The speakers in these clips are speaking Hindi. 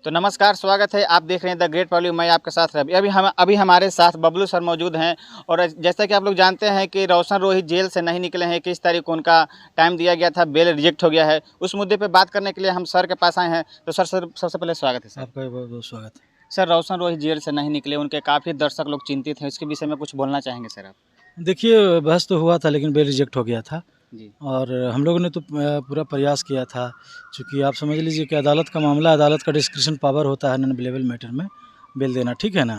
तो नमस्कार, स्वागत है। आप देख रहे हैं द ग्रेट पब्लिक। मैं आपके साथ रवि। अभी हमारे साथ बबलू सर मौजूद हैं। और जैसा कि आप लोग जानते हैं कि रोशन रोहित जेल से नहीं निकले हैं, किस तारीख को उनका टाइम दिया गया था, बेल रिजेक्ट हो गया है। उस मुद्दे पे बात करने के लिए हम सर के पास आए हैं। तो सर सबसे पहले स्वागत है सर। आपका भी बहुत बहुत स्वागत है। सर, रोशन रोहित जेल से नहीं निकले, उनके काफ़ी दर्शक लोग चिंतित हैं। इसके विषय में कुछ बोलना चाहेंगे सर आप? देखिए, बहस तो हुआ था लेकिन बेल रिजेक्ट हो गया था। जी और हम लोगों ने तो पूरा प्रयास किया था। चूँकि आप समझ लीजिए कि अदालत का मामला, अदालत का डिस्क्रिशन पावर होता है नॉन बेलेबल मैटर में बेल देना, ठीक है ना।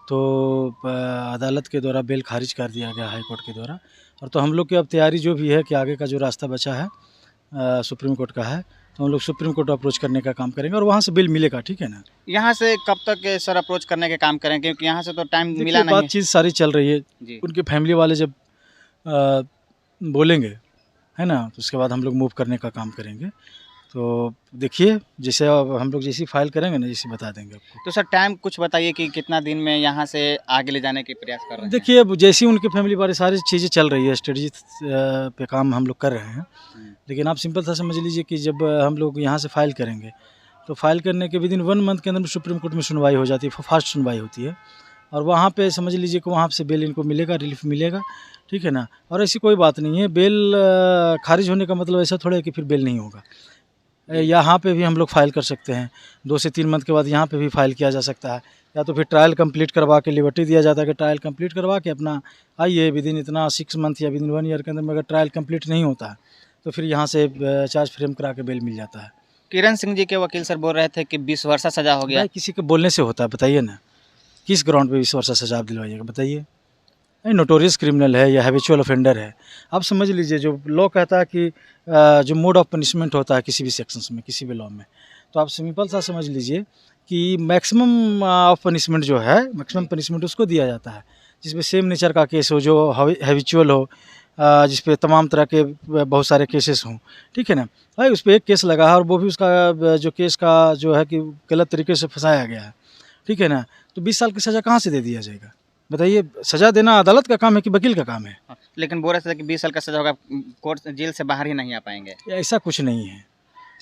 तो अदालत के द्वारा बेल खारिज कर दिया गया हाई कोर्ट के द्वारा। और तो हम लोग की अब तैयारी जो भी है कि आगे का जो रास्ता बचा है सुप्रीम कोर्ट का है, तो हम लोग सुप्रीम कोर्ट अप्रोच करने का काम करेंगे और वहाँ से बेल मिलेगा, ठीक है ना। यहाँ से कब तक सर अप्रोच करने के काम करेंगे, क्योंकि यहाँ से तो टाइम मिला देखिए, नहीं है। बातचीत सारी चल रही है। जी उनके फैमिली वाले जब बोलेंगे, है ना, तो उसके बाद हम लोग मूव करने का काम करेंगे। तो देखिए, जैसे अब हम लोग जैसी फाइल करेंगे ना, जैसे बता देंगे आपको। तो सर टाइम कुछ बताइए कि कितना दिन में यहाँ से आगे ले जाने के प्रयास कर रहे हैं। देखिए, अब जैसी उनके फैमिली वाले सारी चीज़ें चल रही है, स्ट्रेटजी पे काम हम लोग कर रहे हैं। लेकिन आप सिंपल सा समझ लीजिए कि जब हम लोग यहाँ से फाइल करेंगे, तो फाइल करने के विदिन 1 मंथ के अंदर सुप्रीम कोर्ट में सुनवाई हो जाती है, फास्ट सुनवाई होती है। और वहाँ पे समझ लीजिए कि वहाँ से बेल इनको मिलेगा, रिलीफ मिलेगा, ठीक है ना। और ऐसी कोई बात नहीं है, बेल खारिज होने का मतलब ऐसा थोड़ा है कि फिर बेल नहीं होगा। यहाँ पे भी हम लोग फ़ाइल कर सकते हैं। 2 से 3 मंथ के बाद यहाँ पे भी फ़ाइल किया जा सकता है। या तो फिर ट्रायल कंप्लीट करवा के लिबर्टी दिया जाता है कि ट्रायल कंप्लीट करवा के अपना आइए, विदिन इतना 6 मंथ या विदिन 1 ईयर के अंदर में अगर ट्रायल कंप्लीट नहीं होता है तो फिर यहाँ से चार्ज फ्रेम करा के बेल मिल जाता है। किरण सिंह जी के वकील सर बोल रहे थे कि 20 वर्ष सजा हो गया। भाई, किसी के बोलने से होता है? बताइए ना, किस ग्राउंड पे 20 वर्ष सजा आप दिलवाइएगा, बताइए। नोटोरियस क्रिमिनल है या हैबिचुअल ऑफेंडर है। आप समझ लीजिए, जो लॉ कहता है कि जो मोड ऑफ पनिशमेंट होता है किसी भी सेक्शंस में, किसी भी लॉ में, तो आप सिंपल सा समझ लीजिए कि मैक्सिमम ऑफ पनिशमेंट जो है, मैक्सिमम पनिशमेंट उसको दिया जाता है जिसमें सेम नेचर का केस हो, जो हैबिचुअल हो, जिस पे तमाम तरह के बहुत सारे केसेस हों, ठीक है ना। भाई, उस पर एक केस लगा है और वो भी उसका जो केस का जो है कि गलत तरीके से फंसाया गया है, ठीक है ना। तो 20 साल की सज़ा कहाँ से दे दिया जाएगा? बताइए। सज़ा देना अदालत का काम है कि वकील का काम है? लेकिन बोल रहे थे कि 20 साल का सजा होगा, कोर्ट जेल से बाहर ही नहीं आ पाएंगे। ऐसा कुछ नहीं है,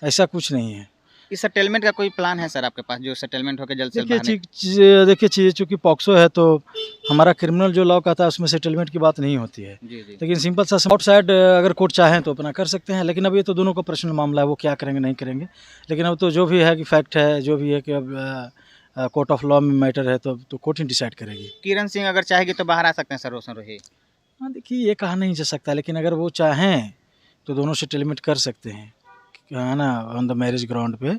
ऐसा कुछ नहीं है। इस सेटलमेंट का कोई प्लान है सर आपके पास, जो सेटलमेंट होकर जल्द से जल्द बाहर देखिए चीज़ चूँकि पॉक्सो है, तो हमारा क्रिमिनल जो लॉ कहता है उसमें सेटलमेंट की बात नहीं होती है। जी जी लेकिन सिंपल सा आउटसाइड अगर कोर्ट चाहें तो अपना कर सकते हैं। लेकिन अब ये तो दोनों का पर्सनल मामला है, वो क्या करेंगे नहीं करेंगे। लेकिन अब तो जो भी है कि फैक्ट है, जो भी है कि अब कोर्ट ऑफ लॉ में मैटर है, तो कोर्ट ही डिसाइड करेगी। किरण सिंह अगर चाहेगी तो बाहर आ सकते हैं सर रोशन रोहित? हाँ, देखिए, ये कहा नहीं जा सकता, लेकिन अगर वो चाहें तो दोनों सेटलमेंट कर सकते हैं, है ना, ऑन द मैरिज ग्राउंड पे।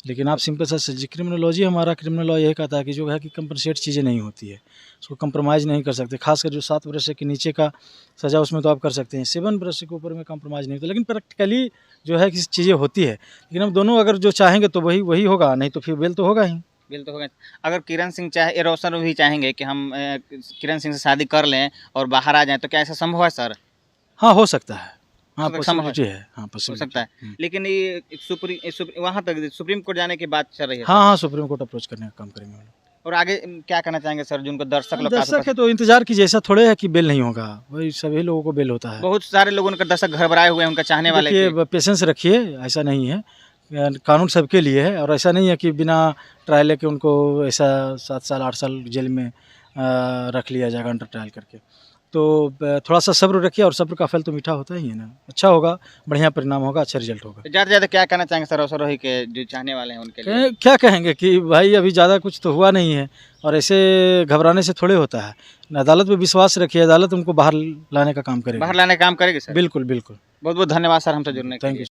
लेकिन आप सिंपल सा क्रिमिनोलॉजी, हमारा क्रिमिनल लॉ यही कहता है कि जो है कि कंपनसेट चीज़ें नहीं होती है, उसको कंप्रोमाइज़ नहीं कर सकते। खासकर जो 7 वर्ष के नीचे का सज़ा, उसमें तो आप कर सकते हैं। 7 वर्ष के ऊपर में कंप्रोमाइज़ नहीं होता। लेकिन प्रैक्टिकली जो है कि चीज़ें होती है। लेकिन अब दोनों अगर जो चाहेंगे तो वही होगा, नहीं तो फिर बेल तो होगा ही। बिल तो होगा। अगर किरण सिंह चाहे, रोशन भी चाहेंगे कि हम किरण सिंह से शादी कर लें और बाहर आ जाएं, तो क्या ऐसा संभव है सर? हाँ, हो सकता है। हाँ, संभव पॉसिबिलिटी है। हाँ, हो पॉसिबिलिटी सकता है। लेकिन ये वहाँ तक सुप्रीम कोर्ट जाने की बात चल रही है। हाँ, सुप्रीम कोर्ट अप्रोच करने का काम करेंगे हम लोग। और आगे क्या करना चाहेंगे सर, जिनको दर्शक लोग दर्शक है तो इंतजार कीजिए। ऐसा थोड़े है कि बेल नहीं होगा, वही सभी लोगों को बेल होता है। बहुत सारे लोगों के दर्शक घबराए हुए हैं, उनका चाहने वाले देखिए, पेशेंस रखिए, ऐसा नहीं है। कानून सबके लिए है और ऐसा नहीं है कि बिना ट्रायल के उनको ऐसा 7 साल 8 साल जेल में रख लिया जाएगा अंडर ट्रायल करके। तो थोड़ा सा सब्र रखिए, और सब्र का फल तो मीठा होता ही है ना। अच्छा होगा, बढ़िया परिणाम होगा, अच्छा रिजल्ट होगा। ज़्यादा से ज़्यादा क्या कहना चाहेंगे सर रोशन रोहित के जो चाहने वाले हैं उनके लिए? क्या कहेंगे कि भाई, अभी ज़्यादा कुछ तो हुआ नहीं है और ऐसे घबराने से थोड़े होता है। अदालत पे विश्वास रखिए, अदालत उनको बाहर लाने का काम करेगी। बाहर लाने का काम करेगी सर? बिल्कुल बिल्कुल। बहुत बहुत धन्यवाद सर हमसे जुड़ने के लिए। Thank you.